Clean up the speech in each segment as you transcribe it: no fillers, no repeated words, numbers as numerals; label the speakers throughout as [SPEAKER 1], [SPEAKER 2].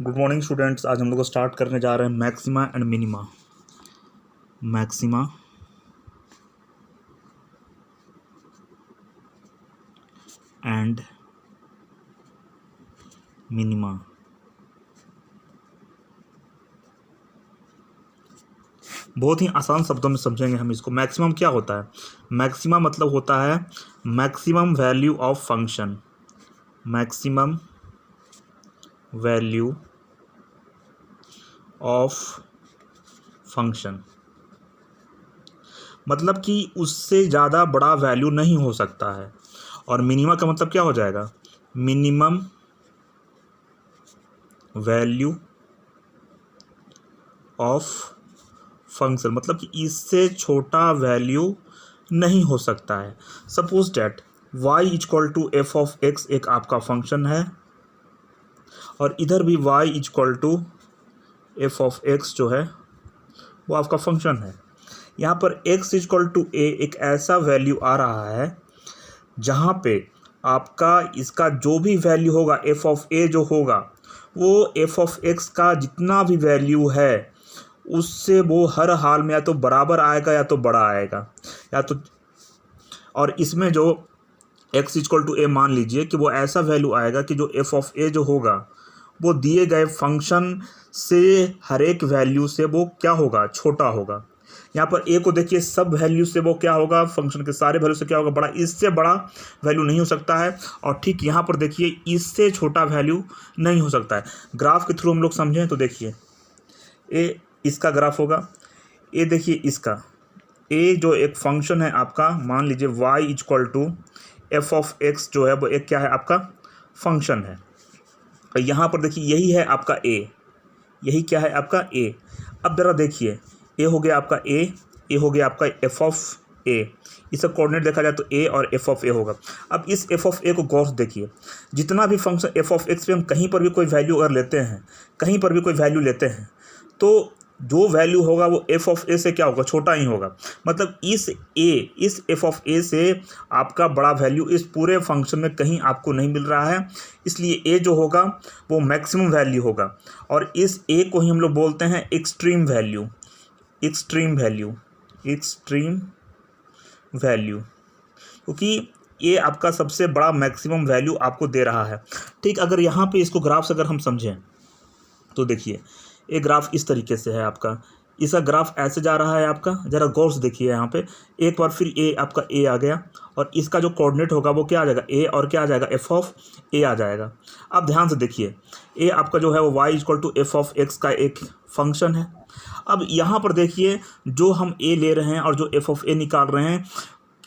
[SPEAKER 1] Good morning students. आज हम लोग स्टार्ट करने जा रहे हैं maxima and minima. Maxima and minima. बहुत ही आसान शब्दों में समझेंगे हम इसको। मैक्सिमम क्या होता है? मैक्सिमा मतलब होता है maximum value of function. Maximum value of function मतलब कि उससे ज़्यादा बड़ा वैल्यू नहीं हो सकता है। और मिनिमा का मतलब क्या हो जाएगा? मिनिमम वैल्यू ऑफ फंक्शन मतलब कि इससे छोटा वैल्यू नहीं हो सकता है। Suppose that y equal to F of X एक आपका फंक्शन है और इधर भी y equal to F of X जो है वो आपका फंक्शन है। यहाँ पर x इक्वल टू ए एक ऐसा वैल्यू आ रहा है जहाँ पे आपका इसका जो भी वैल्यू होगा एफ ऑफ ए जो होगा वो एफ ऑफ एक्स का जितना भी वैल्यू है उससे वो हर हाल में या तो बराबर आएगा या तो बड़ा आएगा या तो। और इसमें जो x इक्वल टू ए मान लीजिए कि वो ऐसा वैल्यू आएगा कि जो एफ ऑफ ए जो होगा वो दिए गए फंक्शन से हर एक वैल्यू से वो क्या होगा? छोटा होगा। यहाँ पर ए को देखिए, सब वैल्यू से वो क्या होगा? फंक्शन के सारे वैल्यू से क्या होगा? बड़ा। इससे बड़ा वैल्यू नहीं हो सकता है। और ठीक यहाँ पर देखिए, इससे छोटा वैल्यू नहीं हो सकता है। ग्राफ के थ्रू हम लोग समझें तो देखिए, ए इसका ग्राफ होगा, ए देखिए इसका। ए जो एक फंक्शन है आपका, मान लीजिए y equal to F of X जो है वो एक क्या है? आपका फंक्शन है। और यहाँ पर देखिए यही है आपका ए, यही क्या है? आपका ए। अब ज़रा देखिए, ए हो गया आपका ए हो गया आपका एफ ऑफ ए। इसका कोऑर्डिनेट देखा जाए तो ए और एफ ऑफ ए होगा। अब इस एफ ऑफ ए को गौर से देखिए, जितना भी फंक्शन एफ ऑफ एक्स पे हम कहीं पर भी कोई वैल्यू अगर लेते हैं, कहीं पर भी कोई वैल्यू लेते हैं तो जो वैल्यू होगा वो एफ ऑफ ए से क्या होगा? छोटा ही होगा। मतलब इस एफ ऑफ ए से आपका बड़ा वैल्यू इस पूरे फंक्शन में कहीं आपको नहीं मिल रहा है। इसलिए ए जो होगा वो मैक्सिमम वैल्यू होगा। और इस ए को ही हम लोग बोलते हैं extreme value. Extreme value, extreme value, क्योंकि ये आपका सबसे बड़ा मैक्सिमम वैल्यू आपको दे रहा है। ठीक, अगर यहाँ पे इसको ग्राफ से अगर हम समझें तो देखिए, ये ग्राफ इस तरीके से है आपका। इसका ग्राफ ऐसे जा रहा है आपका, ज़रा गौर से देखिए यहाँ पे। एक बार फिर ए आपका ए आ गया और इसका जो कोऑर्डिनेट होगा वो क्या आ जाएगा? ए और क्या आ जाएगा? एफ ऑफ ए आ जाएगा। अब ध्यान से देखिए, ए आपका जो है वो y equal to F of X का एक फंक्शन है। अब यहाँ पर देखिए, जो हम ए ले रहे हैं और जो एफ ऑफ ए निकाल रहे हैं,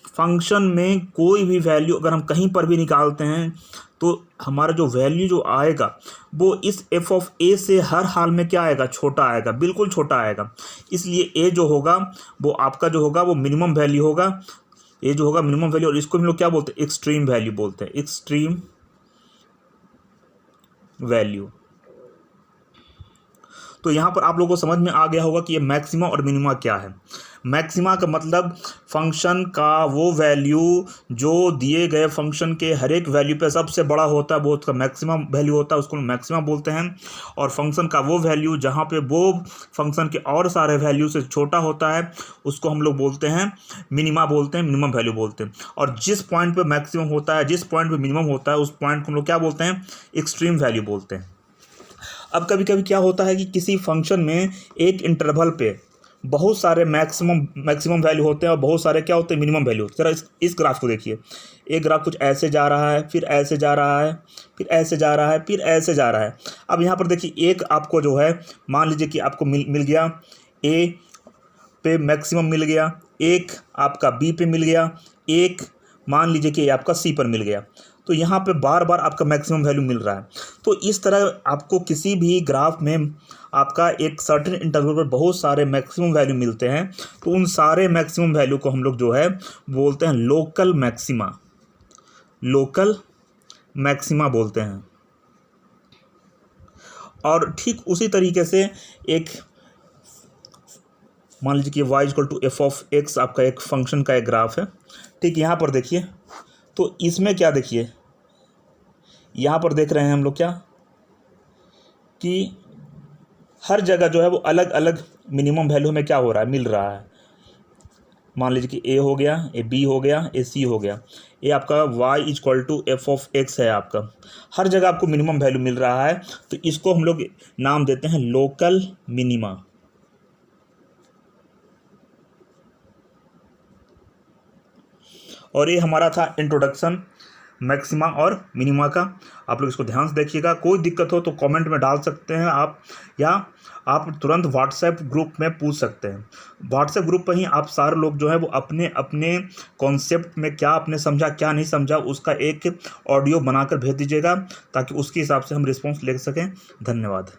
[SPEAKER 1] फंक्शन में कोई भी वैल्यू अगर हम कहीं पर भी निकालते हैं तो हमारा जो वैल्यू जो आएगा वो इस एफ ऑफ ए से हर हाल में क्या आएगा? छोटा आएगा, बिल्कुल छोटा आएगा। इसलिए ए जो होगा वो आपका जो होगा वो मिनिमम वैल्यू होगा। ए जो होगा मिनिमम वैल्यू, और इसको हम लोग क्या बोलते हैं? एक्सट्रीम वैल्यू बोलते हैं। Extreme value. तो यहाँ पर आप लोगों को समझ में आ गया होगा कि ये मैक्सिमा और मिनिमा क्या है। मैक्सिमा का मतलब फंक्शन का वो वैल्यू जो दिए गए फंक्शन के हर एक वैल्यू पे सबसे बड़ा होता है, वो उसका मैक्सिमम वैल्यू होता है, उसको मैक्सिमा बोलते हैं। और फंक्शन का वो वैल्यू जहाँ पे वो फंक्शन के और सारे वैल्यू से छोटा होता है उसको हम लोग बोलते हैं मिनिमा बोलते हैं, मिनिमम वैल्यू बोलते हैं। और जिस पॉइंट पर मैक्सिमम होता है, जिस पॉइंट पर मिनिमम होता है, उस पॉइंट को हम लोग क्या बोलते हैं? एक्सट्रीम वैल्यू बोलते हैं। अब कभी कभी क्या होता है कि किसी फंक्शन में एक इंटरवल पे बहुत सारे मैक्सिमम वैल्यू होते हैं और बहुत सारे क्या होते हैं? Minimum value. जरा इस ग्राफ को देखिए, एक ग्राफ कुछ ऐसे जा रहा है, फिर ऐसे जा रहा है, फिर ऐसे जा रहा है, फिर ऐसे जा रहा है। अब यहाँ पर देखिए, एक आपको जो है मान लीजिए कि आपको मिल गया ए पे मैक्सिमम मिल गया, एक आपका बी पे मिल गया, एक मान लीजिए कि आपका सी पर मिल गया। तो यहाँ पे बार बार आपका मैक्सिमम वैल्यू मिल रहा है। तो इस तरह आपको किसी भी ग्राफ में आपका एक सर्टेन इंटरवल पर बहुत सारे मैक्सिमम वैल्यू मिलते हैं। तो उन सारे मैक्सिमम वैल्यू को हम लोग जो है बोलते हैं लोकल मैक्सिमा। लोकल मैक्सिमा बोलते हैं। और ठीक उसी तरीके से एक मान लीजिए कि y equal to F of X आपका एक फंक्शन का एक ग्राफ है। ठीक, यहाँ पर देखिए, तो इसमें क्या देखिए, यहाँ पर देख रहे हैं हम लोग क्या? कि हर जगह जो है वो अलग अलग मिनिमम वैल्यू में क्या हो रहा है, मिल रहा है। मान लीजिए कि ए हो गया, ए बी हो गया, ए सी हो गया, ये आपका y equal to F of X है आपका, हर जगह आपको मिनिमम वैल्यू मिल रहा है, तो इसको हम लोग नाम देते हैं लोकल मिनिमा। और ये हमारा था इंट्रोडक्शन मैक्सिमा और मिनिमा का। आप लोग इसको ध्यान से देखिएगा, कोई दिक्कत हो तो कमेंट में डाल सकते हैं आप, या आप तुरंत व्हाट्सएप ग्रुप में पूछ सकते हैं। व्हाट्सएप ग्रुप पर ही आप सारे लोग जो है वो अपने अपने कॉन्सेप्ट में क्या आपने समझा क्या नहीं समझा उसका एक ऑडियो बनाकर भेज दीजिएगा, ताकि उसके हिसाब से हम रिस्पॉन्स ले सकें। धन्यवाद।